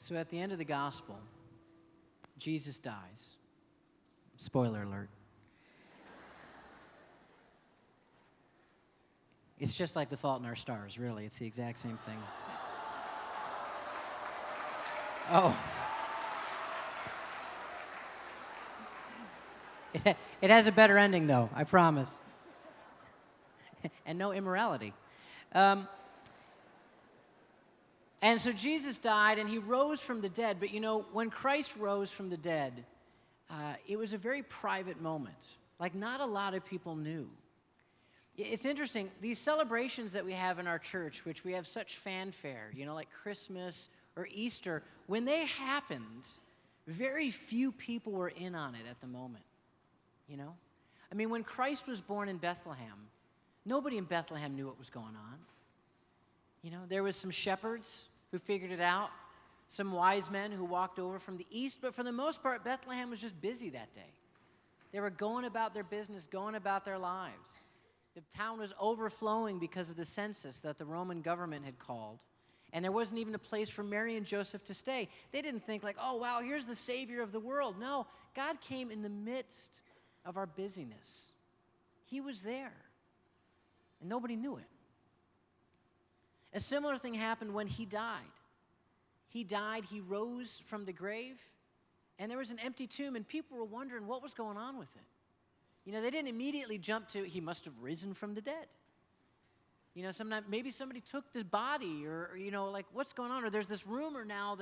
So at the end of the gospel, Jesus dies. Spoiler alert. It's just like The Fault in Our Stars, really. It's the exact same thing. Oh. It has a better ending, though, I promise. And no immorality. And so Jesus died, and he rose from the dead. But, you know, when Christ rose from the dead, it was a very private moment. Like, not a lot of people knew. It's interesting, these celebrations that we have in our church, which we have such fanfare, you know, like Christmas or Easter, when they happened, very few people were in on it at the moment, you know? I mean, when Christ was born in Bethlehem, nobody in Bethlehem knew what was going on. You know, there was some shepherds who figured it out, some wise men who walked over from the east, but for the most part, Bethlehem was just busy that day. They were going about their business, going about their lives. The town was overflowing because of the census that the Roman government had called. And there wasn't even a place for Mary and Joseph to stay. They didn't think like, oh, wow, here's the Savior of the world. No, God came in the midst of our busyness. He was there. And nobody knew it. A similar thing happened when he died. He died, he rose from the grave, and there was an empty tomb, and people were wondering what was going on with it. You know, they didn't immediately jump to, he must have risen from the dead. You know, sometimes maybe somebody took the body, or you know, like, what's going on? Or there's this rumor now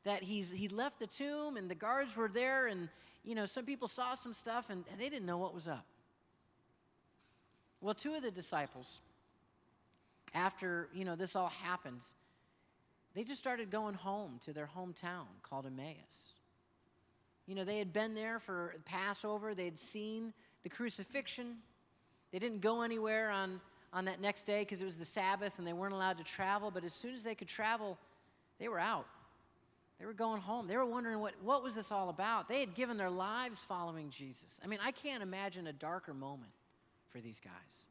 that he left the tomb, and the guards were there, and, you know, some people saw some stuff, and they didn't know what was up. Well, two of the disciples, after, you know, this all happens, they just started going home to their hometown called Emmaus. You know, they had been there for Passover. They had seen the crucifixion. They didn't go anywhere on that next day because it was the Sabbath and they weren't allowed to travel. But as soon as they could travel, they were out. They were going home. They were wondering what was this all about. They had given their lives following Jesus. I mean, I can't imagine a darker moment for these guys.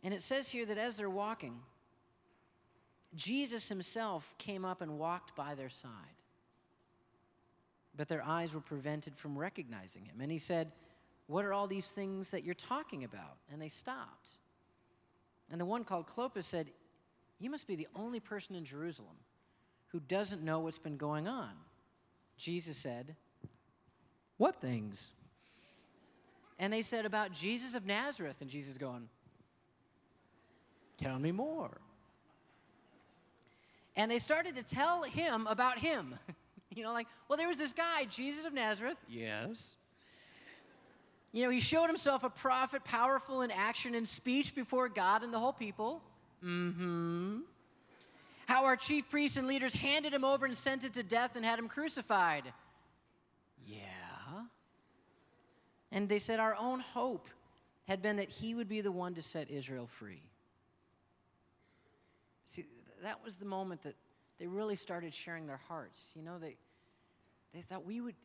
And it says here that as they're walking, Jesus himself came up and walked by their side. But their eyes were prevented from recognizing him. And he said, what are all these things that you're talking about? And they stopped. And the one called Clopas said, you must be the only person in Jerusalem who doesn't know what's been going on. Jesus said, what things? And they said, about Jesus of Nazareth. And Jesus going, tell me more. And they started to tell him about him. You know, like, well, there was this guy, Jesus of Nazareth. Yes. You know, he showed himself a prophet, powerful in action and speech before God and the whole people. Mm-hmm. How our chief priests and leaders handed him over and sent it to death and had him crucified. Yeah. And they said our own hope had been that he would be the one to set Israel free. See, that was the moment that they really started sharing their hearts. You know, they thought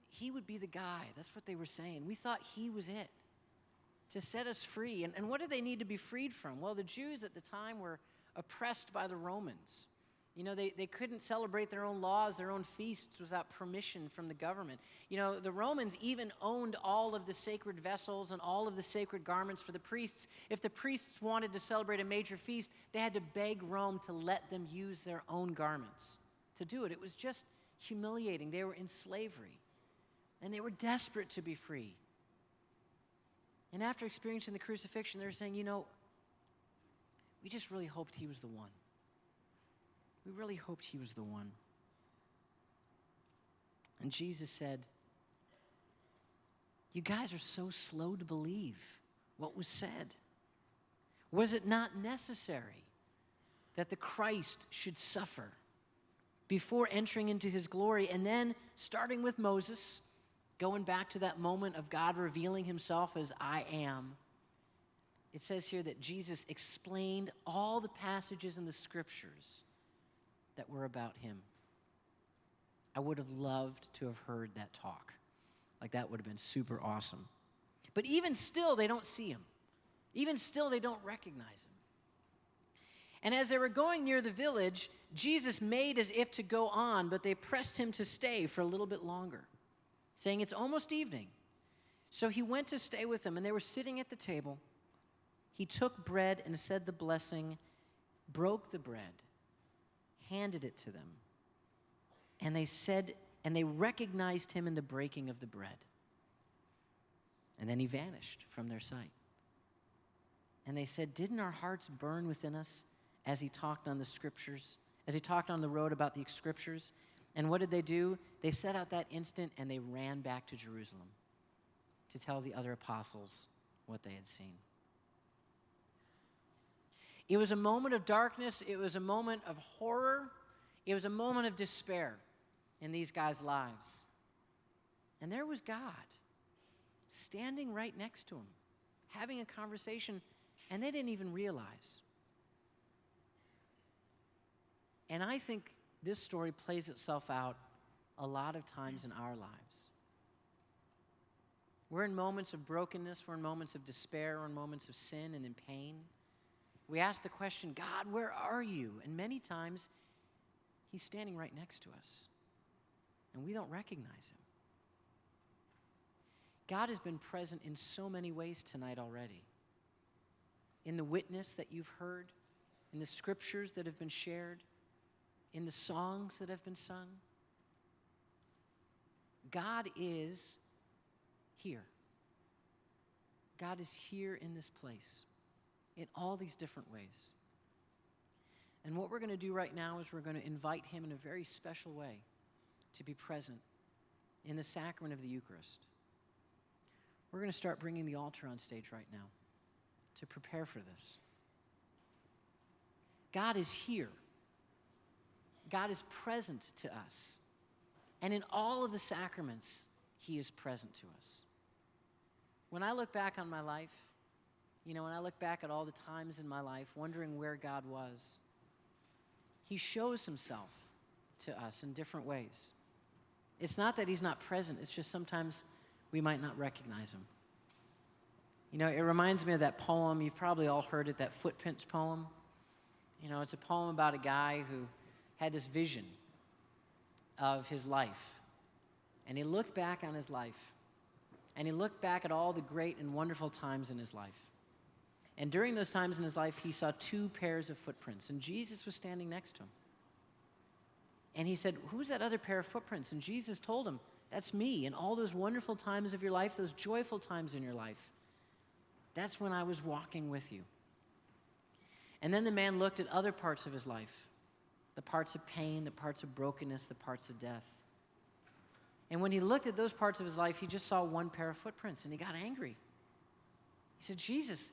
he would be the guy. That's what they were saying. We thought he was it to set us free. And what did they need to be freed from? Well, the Jews at the time were oppressed by the Romans. You know, they couldn't celebrate their own laws, their own feasts without permission from the government. You know, the Romans even owned all of the sacred vessels and all of the sacred garments for the priests. If the priests wanted to celebrate a major feast, they had to beg Rome to let them use their own garments to do it. It was just humiliating. They were in slavery, and they were desperate to be free. And after experiencing the crucifixion, they were saying, you know, we just really hoped he was the one. We really hoped he was the one. And Jesus said, you guys are so slow to believe what was said. Was it not necessary that the Christ should suffer before entering into his glory? And then, starting with Moses, going back to that moment of God revealing himself as I am, it says here that Jesus explained all the passages in the scriptures that were about him. I would have loved to have heard that talk. Like, that would have been super awesome. But even still, they don't see him. Even still, they don't recognize him. And as they were going near the village, Jesus made as if to go on, but they pressed him to stay for a little bit longer, saying, "It's almost evening." So he went to stay with them, and they were sitting at the table. He took bread and said the blessing, broke the bread, handed it to them. And they recognized him in the breaking of the bread. And then he vanished from their sight. And they said, "Didn't our hearts burn within us as he talked on the scriptures, as he talked on the road about the scriptures?" And what did they do? They set out that instant and they ran back to Jerusalem to tell the other apostles what they had seen. It was a moment of darkness. It was a moment of horror. It was a moment of despair in these guys' lives. And there was God standing right next to them, having a conversation, and they didn't even realize. And I think this story plays itself out a lot of times in our lives. We're in moments of brokenness, we're in moments of despair, we're in moments of sin and in pain. We ask the question, "God, where are you?" And many times, he's standing right next to us, and we don't recognize him. God has been present in so many ways tonight already. In the witness that you've heard, in the scriptures that have been shared, in the songs that have been sung. God is here. God is here in this place in all these different ways. And what we're going to do right now is we're going to invite him in a very special way to be present in the sacrament of the Eucharist. We're going to start bringing the altar on stage right now to prepare for this. God is here. God is present to us. And in all of the sacraments, he is present to us. When I look back on my life, when I look back at all the times in my life wondering where God was, he shows himself to us in different ways. It's not that he's not present, it's just sometimes we might not recognize him. It reminds me of that poem, you've probably all heard it, that Footprints poem. It's a poem about a guy who had this vision of his life. And he looked back on his life. And he looked back at all the great and wonderful times in his life. And during those times in his life, he saw 2 pairs of footprints. And Jesus was standing next to him. And he said, "Who's that other pair of footprints?" And Jesus told him, "That's me. And all those wonderful times of your life, those joyful times in your life, that's when I was walking with you." And then the man looked at other parts of his life, the parts of pain, the parts of brokenness, the parts of death. And when he looked at those parts of his life, he just saw 1 pair of footprints, and he got angry. He said, "Jesus,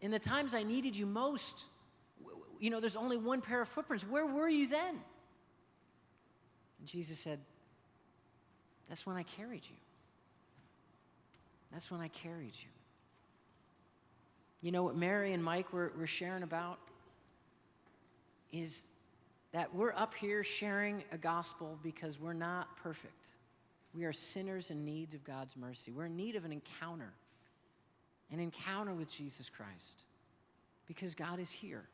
in the times I needed you most, there's only 1 pair of footprints. Where were you then?" And Jesus said, "That's when I carried you. That's when I carried you." What Mary and Mike were sharing about is that we're up here sharing a gospel because we're not perfect. We are sinners in need of God's mercy. We're in need of an encounter with Jesus Christ, because God is here.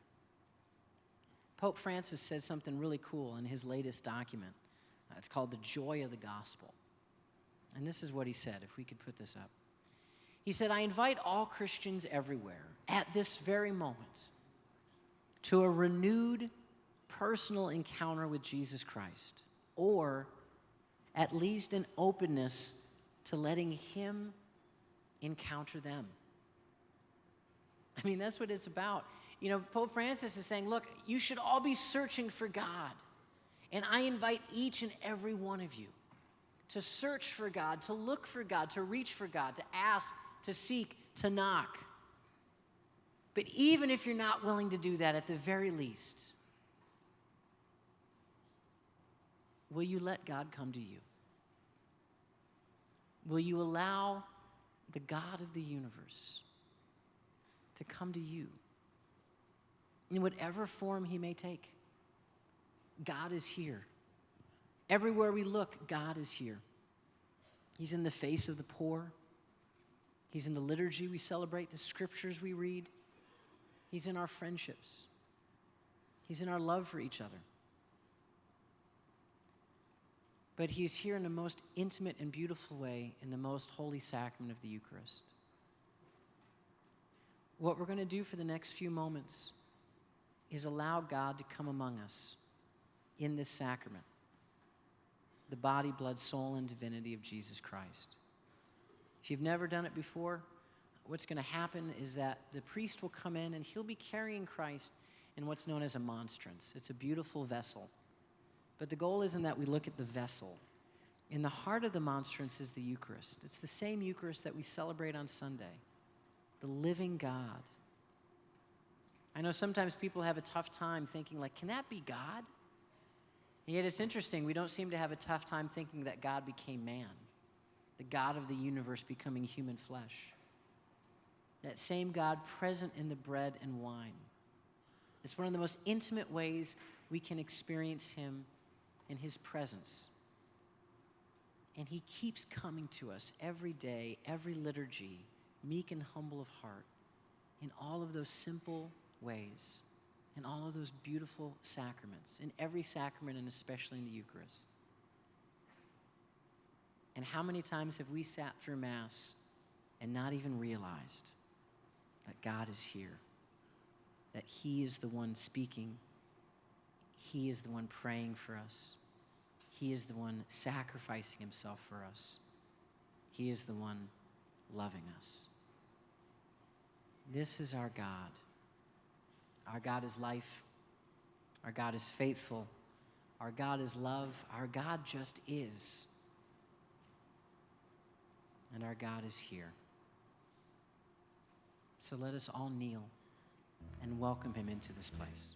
Pope Francis said something really cool in his latest document. It's called The Joy of the Gospel. And this is what he said, if we could put this up. He said, "I invite all Christians everywhere at this very moment to a renewed personal encounter with Jesus Christ, or at least an openness to letting him encounter them." That's what it's about. Pope Francis is saying, look, you should all be searching for God. And I invite each and every one of you to search for God, to look for God, to reach for God, to ask, to seek, to knock. But even if you're not willing to do that, at the very least, will you let God come to you? Will you allow the God of the universe to come to you in whatever form he may take? God is here. Everywhere we look, God is here. He's in the face of the poor. He's in the liturgy we celebrate, the scriptures we read. He's in our friendships. He's in our love for each other. But he's here in the most intimate and beautiful way in the most holy sacrament of the Eucharist. What we're going to do for the next few moments is allow God to come among us in this sacrament, the body, blood, soul, and divinity of Jesus Christ. If you've never done it before, what's going to happen is that the priest will come in and he'll be carrying Christ in what's known as a monstrance. It's a beautiful vessel. But the goal isn't that we look at the vessel. In the heart of the monstrance is the Eucharist. It's the same Eucharist that we celebrate on Sunday, the living God. I know sometimes people have a tough time thinking, like, can that be God? And yet it's interesting, we don't seem to have a tough time thinking that God became man, the God of the universe becoming human flesh. That same God present in the bread and wine. It's one of the most intimate ways we can experience him in his presence. And he keeps coming to us every day, every liturgy, meek and humble of heart, in all of those simple ways, in all of those beautiful sacraments, in every sacrament and especially in the Eucharist. And how many times have we sat through Mass and not even realized that God is here, that he is the one speaking, he is the one praying for us, he is the one sacrificing himself for us, he is the one loving us. This is our God. Our God is life. Our God is faithful. Our God is love. Our God just is. And our God is here. So let us all kneel and welcome him into this place.